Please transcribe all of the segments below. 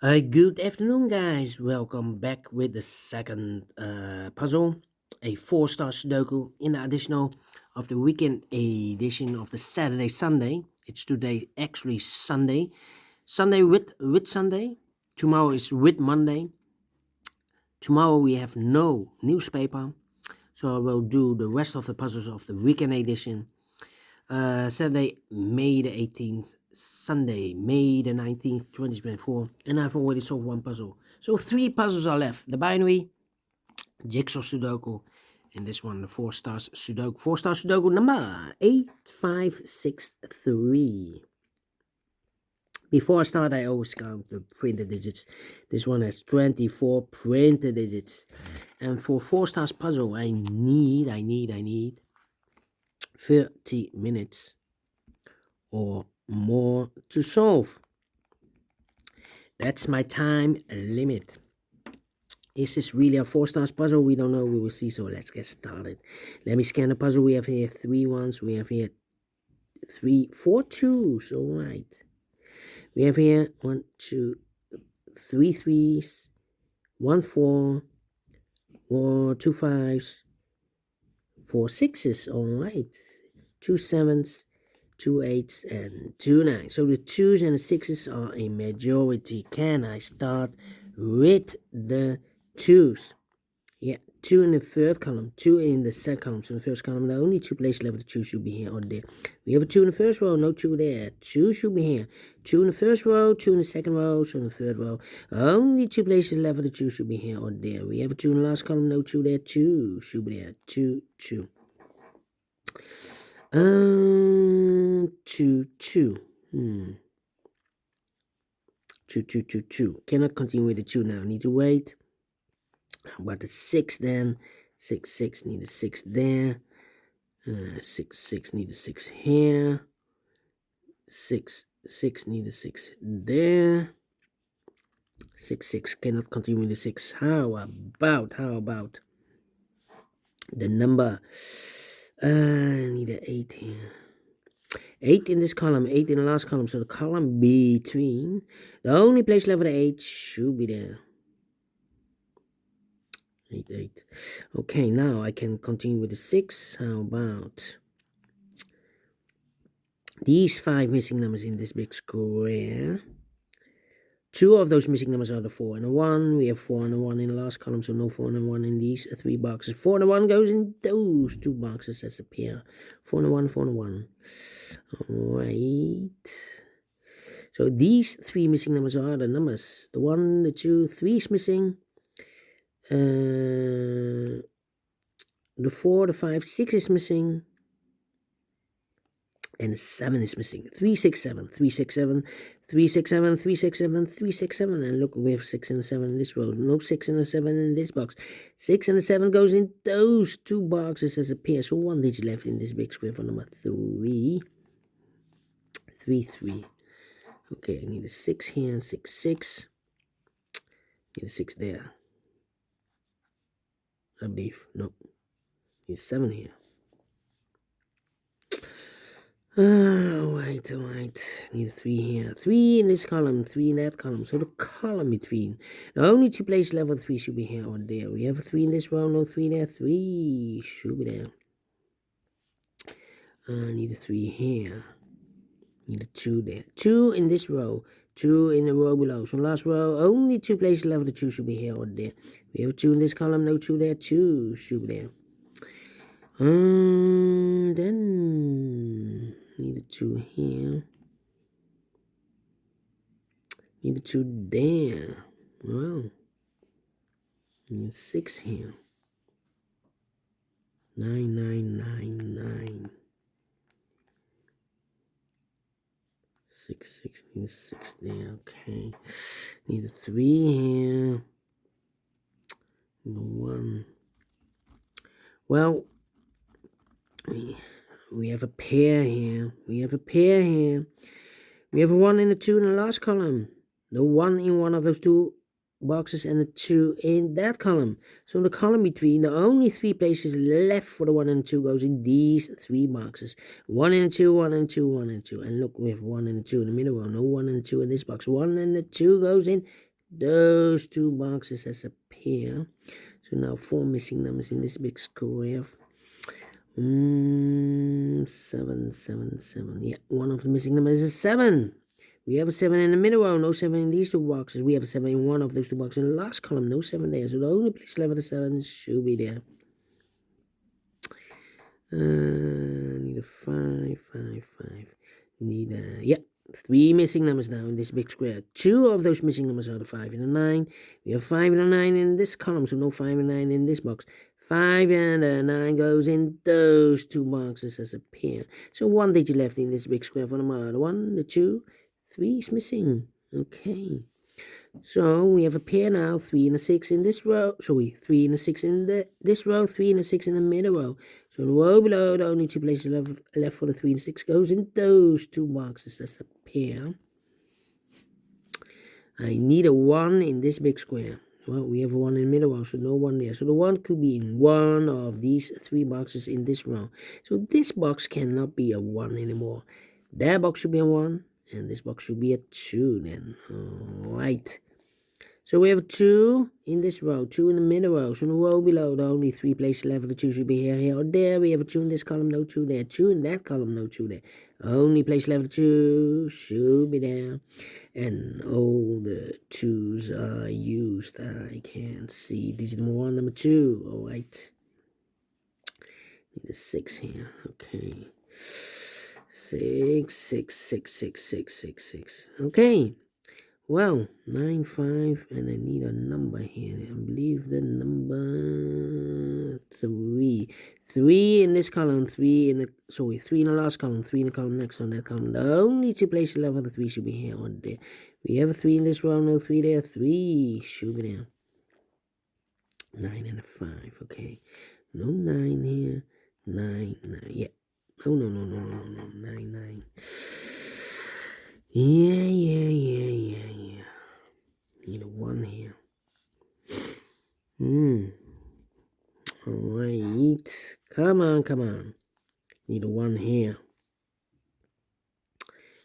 Good afternoon, guys. Welcome back with the second puzzle, a four-star Sudoku in the additional of the weekend edition of the Saturday Sunday. It's today actually Sunday, Sunday with Sunday. Tomorrow is with Monday. Tomorrow we have no newspaper, so I will do the rest of the puzzles of the weekend edition. Saturday, May the 18th, Sunday, May the 19th, 2024, and I've already solved one puzzle. So 3 puzzles are left. The binary, jigsaw Sudoku, and this one, the Four Stars Sudoku. Four Star Sudoku number 8563. Before I start, I always count the printed digits. This one has 24 printed digits. And for 4 stars puzzle, I need 30 minutes or more to solve. That's my time limit. Is this really a 4 stars puzzle? We don't know. We will see. So let's get started. Let me scan the puzzle. We have here 3 ones. We have here 4 twos. All right. We have here 1, 2, 3 threes, 1 4, or 2 fives, 4 sixes. All right. 2 sevens, 2 eights, and 2 nines. So the 2s and the 6s are a majority. Can I start with the 2s? Yeah, 2 in the third column, 2 in the second column. So in the first column, the only 2 places left, the 2 should be here or there. We have a 2 in the first row, no 2 there. 2 should be here. 2 in the first row, 2 in the second row, so in the third row, only 2 places left, the 2 should be here or there. We have a 2 in the last column, no 2 there. 2 should be there. 2, 2. 2, 2. 2, 2, 2, 2. Cannot continue with the 2 now. Need to wait. How about the 6 then? 6, 6. Need a 6 there. 6, 6. Need a 6 here. 6, 6. Need a 6 there. 6, 6. Cannot continue with the 6. How about the number? Need an 8 here. 8 in this column, 8 in the last column. So the column between, the only place left for the 8 should be there. 8, 8. Okay, now I can continue with the 6. How about these 5 missing numbers in this big square? 2 of those missing numbers are the 4 and the 1. We have 4 and a 1 in the last column, so no 4 and a 1 in these 3 boxes. 4 and a 1 goes in those 2 boxes as a pair. 4 and a 1, 4 and a 1. Alright. So these 3 missing numbers are the numbers. The 1, the 2, 3 is missing. The 4, the 5, 6 is missing. And 7 is missing. 3, 6, 7, 3, 6, 7, 3, 6, 7, 3, 6, 7, 3, 6, 7. And look, we have 6 and a 7 in this row. No 6 and a 7 in this box. 6 and a 7 goes in those 2 boxes as a pair. So 1 digit left in this big square for number 3. 3, 3. Okay, I need a 6 here, 6, 6. Need a 6 there. I believe. No. Need a 7 here. Alright. Need a 3 here. 3 in this column, 3 in that column. So the column between. The only 2 places left with 3 should be here or there. We have a 3 in this row, no 3 there. 3 should be there. Need a 3 here. Need a 2 there. 2 in this row. 2 in the row below. So last row, only 2 places left. The 2 should be here or there. We have a 2 in this column, no 2 there. 2 should be there. Then need a 2 here. Need a 2 there. Wow. Need a 6 here. 9, 9, 9, 9. 6, 6. Need a 6 there. Okay. Need a 3 here. Need a 1. Well, we have a pair here. We have a 1 and a 2 in the last column. The 1 in one of those 2 boxes and a 2 in that column. So the column between, the only 3 places left for the 1 and 2 goes in these 3 boxes. 1 and a 2, 1 and 2, 1 and 2. And look, we have 1 and a 2 in the middle row. No 1 and a 2 in this box. 1 and a 2 goes in those two boxes as a pair. So now 4 missing numbers in this big square. 7, 7, 7. Yeah, one of the missing numbers is 7. We have a 7 in the middle row, no 7 in these two boxes. We have a 7 in one of those two boxes. In the last column, no 7 there. So the only place left with the 7 should be there. Need a 5, 5, 5. Need a, yeah, 3 missing numbers now in this big square. 2 of those missing numbers are the 5 and the 9. We have 5 and a 9 in this column, so no 5 and 9 in this box. 5 and a 9 goes in those two boxes as a pair. So 1 digit left in this big square for the mother. The 1, the 2, 3 is missing. Okay. So we have a pair now, 3 and a 6 in this row. Sorry, 3 and a 6 in this row, 3 and a 6 in the middle row. So the row below, the only 2 places left for the 3 and 6 goes in those two boxes as a pair. I need a 1 in this big square. Well, we have a 1 in the middle row, so no 1 there. So the 1 could be in one of these 3 boxes in this row. So this box cannot be a 1 anymore. That box should be a 1, and this box should be a 2 then. Alright. So we have 2 in this row, 2 in the middle row. So in the row below, the only 3 places left for the 2 should be here, or there. We have a 2 in this column, no 2 there. 2 in that column, no 2 there. Only place left for the 2 should be there. And all the 2s are used. I can't see. This is number 1, number 2. All right. Need a 6 here. Okay. 6, 6, 6, 6, 6, 6, 6. Okay. Well, 9, 5, and I need a number here. I believe the number 3. 3 in this column, 3 in the, 3 in the last column, 3 in the column next on that column. The only 2 places left for the 3 should be here or there. We have a 3 in this row, no 3 there. 3 should be there. 9 and a 5, okay. No 9 here. 9, 9, yeah. Oh, no, 9, 9. Yeah. Need a 1 here. Alright. Come on. Need a 1 here.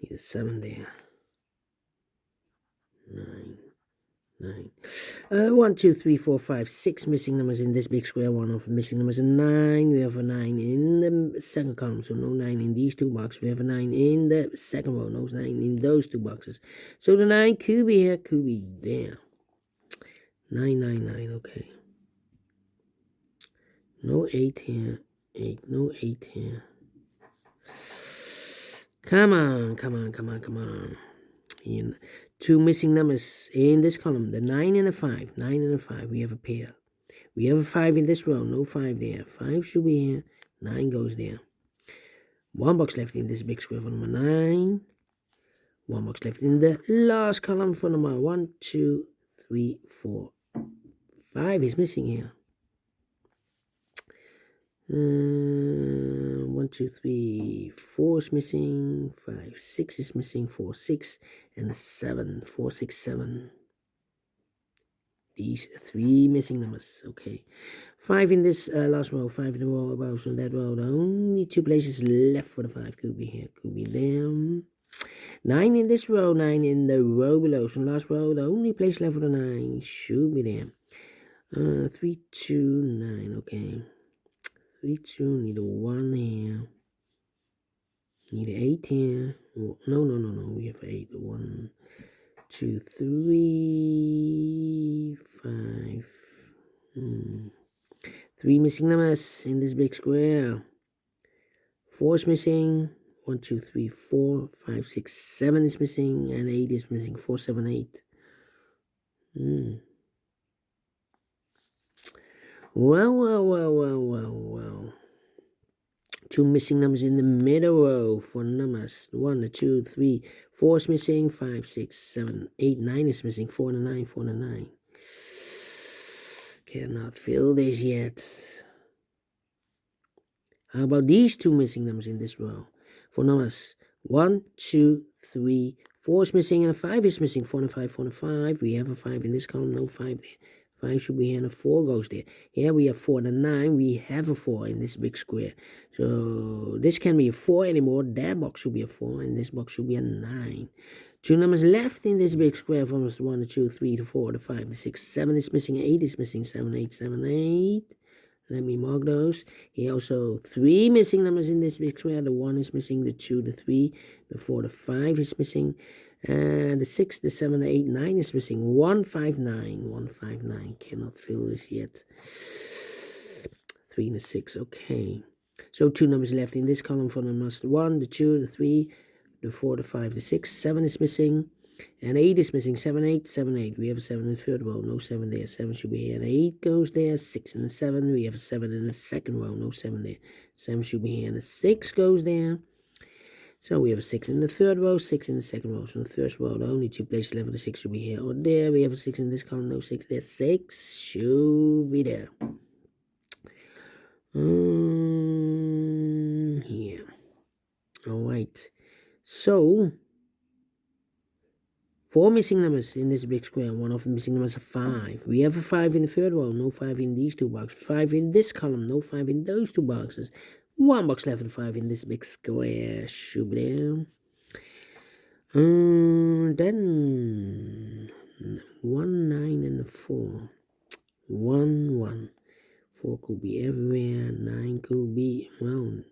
Need a 7 there. 9. 1, 2, 3, 4, 5, 6 missing numbers in this big square. 1 of the missing numbers is 9. We have a 9 in the second column, so no 9 in these two boxes. We have a 9 in the second row, no 9 in those two boxes. So the 9 could be here, could be there. 9, 9, 9, okay. No 8 here. 8, no 8 here. Come on. And 2 missing numbers in this column. The 9 and a 5. 9 and a 5. We have a pair. We have a 5 in this row. No 5 there. 5 should be here. 9 goes there. 1 box left in this big square for number 9. 1 box left in the last column for number 1, 2, 3, 4. 5 is missing here. 1, 2, 3, 4 is missing. 5, 6 is missing. 4, 6, and a 7. 4, 6, 7. These 3 missing numbers. Okay. 5 in this last row. 5 in the row above. So in that row, the only 2 places left for the 5 could be here, could be there. 9 in this row. 9 in the row below. So in the last row, the only place left for the 9 should be there. 3, 2, 9. Okay. 3, 2, need a 1 here. Need an 8 here. Oh, no. We have 8. 1, 2, 3, 5. 3 missing numbers in this big square. 4 is missing. 1, 2, 3, 4, 5, 6, 7 is missing. And 8 is missing. 4, 7, 8. Well. 2 missing numbers in the middle row for numbers. 1, 2, 3, 4 is missing. 5, 6, 7, 8, 9 is missing. 4 and a 9, 4 and a 9. Cannot fill this yet. How about these 2 missing numbers in this row? For numbers 1, 2, 3, 4 is missing and a 5 is missing. 4 and a 5, 4 and a 5. We have a 5 in this column, no 5 there. 5 should be here and a 4 goes there. Here we have 4 and a 9. We have a 4 in this big square. So this can't be a 4 anymore. That box should be a 4 and this box should be a 9. 2 numbers left in this big square from us: 1, 2, 3, 4, 5, 6, 7 is missing, 8 is missing, 7, 8, 7, 8. Let me mark those. Here also 3 missing numbers in this big square. The 1 is missing, the 2, the 3, the 4, the 5 is missing, and the 6, the 7, the 8, 9 is missing. 1, 5, 9. 1, 5, 9. Cannot fill this yet. 3 and the 6. Okay. So 2 numbers left in this column for numbers: 1, the 2, the 3, the 4, the 5, the 6. 7 is missing, and 8 is missing. 7, 8, 7, 8. We have a 7 in the third row, no 7 there. 7 should be here, and 8 goes there. 6 and the 7. We have a 7 in the second row, no 7 there. 7 should be here, and the 6 goes there. So we have a 6 in the third row, 6 in the second row. So in the first row, the only 2 places left, the 6 should be here or there. We have a 6 in this column, no 6 there. 6 should be there. Here. Alright. So 4 missing numbers in this big square. One of the missing numbers is 5. We have a 5 in the third row, no 5 in these 2 boxes. 5 in this column, no 5 in those 2 boxes. 1 box left and 5 in this big square. Should be there. Then 1, 9, and 4. 1, 1. 4 could be everywhere. 9 could be, well,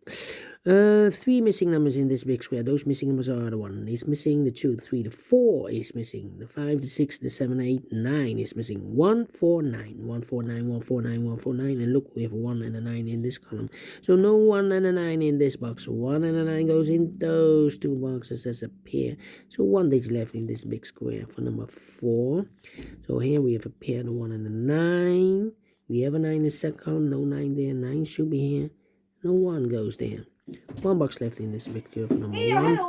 3 missing numbers in this big square. Those missing numbers are: the 1 is missing, the 2, the 3, the 4 is missing, the 5, the 6, the 7, 8, 9 is missing. 1, 4, 9. 1, 4, 9, 1, 4, 9, 1, 4, 9. And look, we have a 1 and a 9 in this column. So no 1 and a 9 in this box. 1 and a 9 goes in those 2 boxes as a pair. So 1 digit left in this big square for number 4. So here we have a pair, the 1 and the 9. We have a 9 in the second column, no 9 there. 9 should be here. No 1 goes there. 1 box left in this big curve for number 1.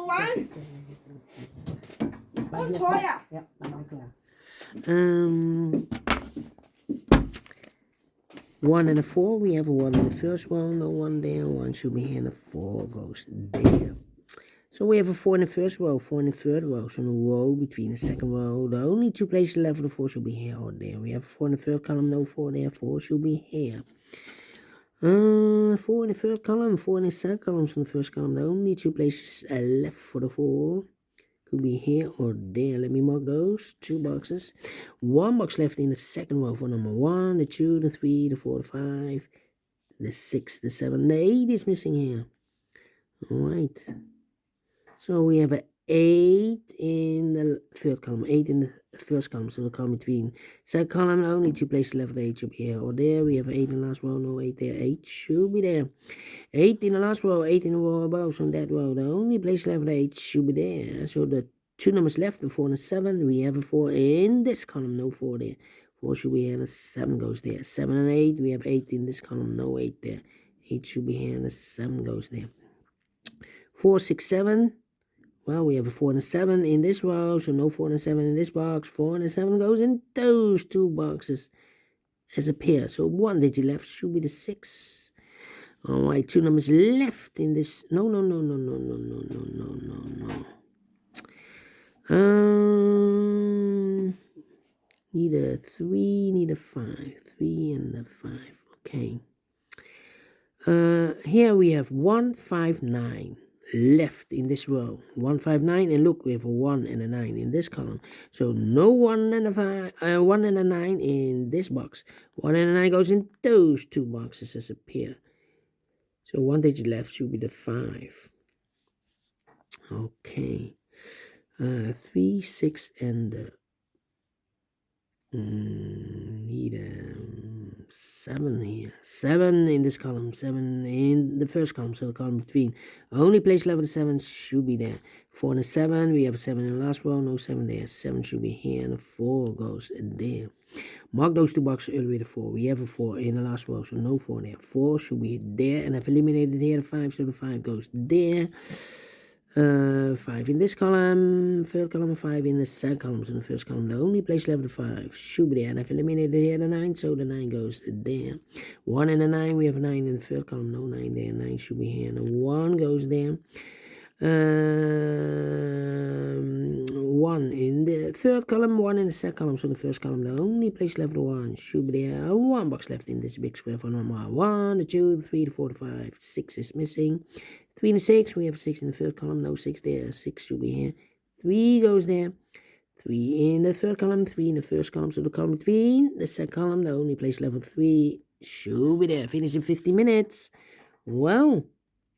One and a 4. We have a 1 in the first row, no 1 there. 1 should be here, and a 4 goes there. So we have a 4 in the first row, 4 in the third row. So in a row between the second row, the only 2 places left for the 4 should be here or there. We have a 4 in the third column, no 4 there. 4 should be here. 4 in the third column, 4 in the second column. So in the first column, the only 2 places left for the 4 could be here or there. Let me mark those 2 boxes. 1 box left in the second row for number 1, the 2, the 3, the 4, the 5, the 6, the 7, the 8 is missing here. Alright. So we have an 8 in the third column, 8 in the first column, so the column between. Second column, only 2 places left, the 8 should be here or there. We have 8 in the last row, no 8 there, 8 should be there. 8 in the last row, 8 in the row above, so in that row, the only place left, the 8 should be there. So the 2 numbers left, the 4 and the 7, we have a 4 in this column, no 4 there. 4 should be here, and the 7 goes there. 7 and 8, we have 8 in this column, no 8 there. 8 should be here, and the 7 goes there. 4, 6, 7. Well, we have a 4 and a 7 in this row, so no 4 and a 7 in this box. 4 and a 7 goes in those 2 boxes as a pair. So 1 digit left should be the 6. Alright, 2 numbers left in this. No. Need a 3, need a 5. 3 and a 5. Okay. Here we have 1, 5, 9. Left in this row. 1, 5, 9, and look, we have a 1 and a 9 in this column. So no 1 and a 5, 1 and a 9 in this box. 1 and a 9 goes in those 2 boxes as a pair. So 1 digit left should be the 5. Okay. 3, 6, and need a 7 here. 7 in this column. 7 in the first column. So the column between. Only place left with the 7 should be there. 4 and a 7. We have a 7 in the last row. No 7 there. 7 should be here. And a 4 goes there. Mark those 2 boxes earlier with a 4. We have a 4 in the last row. So no 4 there. 4 should be there. And I've eliminated here the 5. So the 5 goes there. 5 in this column, third column, 5 in the second column. So in the first column, the only place left the 5 should be there. And I've eliminated here the 9, so the 9 goes there. 1 and a 9, we have a 9 in the third column, no 9 there. 9 should be here, and a 1 goes there. 1 in the third column, 1 in the second column. So the first column, the only place left the 1 should be there. 1 box left in this big square for number 1, the 2, the 3, the 4, the 5, 6 is missing. 3 and 6, we have 6 in the third column, no 6 there, 6 should be here. 3 goes there. 3 in the third column, 3 in the first column. So the column between the second column, the only place level 3 should be there. Finish in 15 minutes. Well,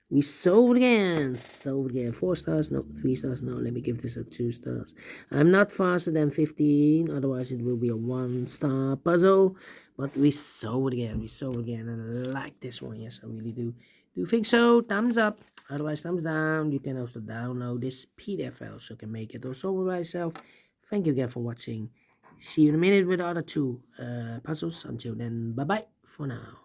we solved again. Solved again. 4 stars, no. 3 stars, no. Let me give this a 2 stars. I'm not faster than 15, otherwise it will be a 1-star puzzle. But we solved again. We solved again. And I like this one. Yes, I really do. Do you think so? Thumbs up. Otherwise, thumbs down. You can also download this PDF file so you can make it or solve it by yourself. Thank you again for watching. See you in a minute with the other 2 puzzles. Until then, bye-bye for now.